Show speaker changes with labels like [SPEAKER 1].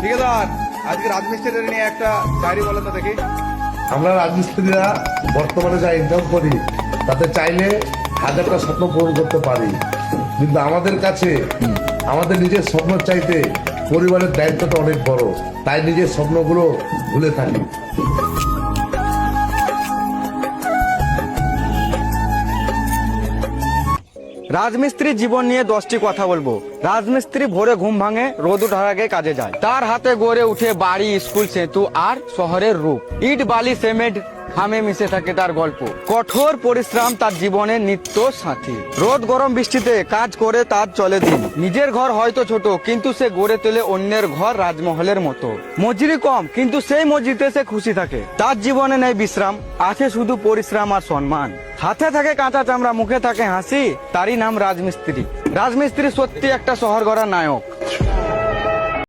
[SPEAKER 1] ঠিকাদার, আজকে রাজমিস্ত্রি নিয়ে একটা ডায়েরি বলেন তো দেখি।
[SPEAKER 2] আমরা রাজমিস্ত্রিরা বর্তমানে যা ইনকাম করি তাতে চাইলে হাজারটা স্বপ্ন পূরণ করতে পারি, কিন্তু আমাদের কাছে আমাদের নিজের স্বপ্ন চাইতে পরিবারের দায়িত্বটা অনেক বড়, তাই নিজের স্বপ্নগুলো ভুলে থাকি।
[SPEAKER 3] রাজমিস্ত্রি জীবন নিয়ে 10টি কথা বলবো। রাজমিস্ত্রি ভোরে ঘুম ভাঙে, রোদ ওঠার আগে কাজে যায়। তার হাতে গড়ে উঠে বাড়ি, স্কুল, সেতু আর শহরের রূপ। ইট, বালি, সিমেন্ট, ঘামে মিশে থাকে তার গল্প। কঠোর পরিশ্রম তার জীবনের নিত্য সাথী। রোদ গরম বৃষ্টিতে কাজ করে তার চলে দিন। নিজের ঘর হয়তো ছোট, কিন্তু সে গড়ে তোলে অন্যের ঘর রাজমহলের মতো। মজুরি কম, কিন্তু সেই মজুরিতে সে খুশি থাকে। তার জীবনে নেই বিশ্রাম, আছে শুধু পরিশ্রম আর সম্মান। হাতে থাকে কাঁচা চামড়া, মুখে থাকে হাসি, তারই নাম রাজমিস্ত্রি। রাজমিস্ত্রি সত্যি একটা শহর গড়ার নায়ক।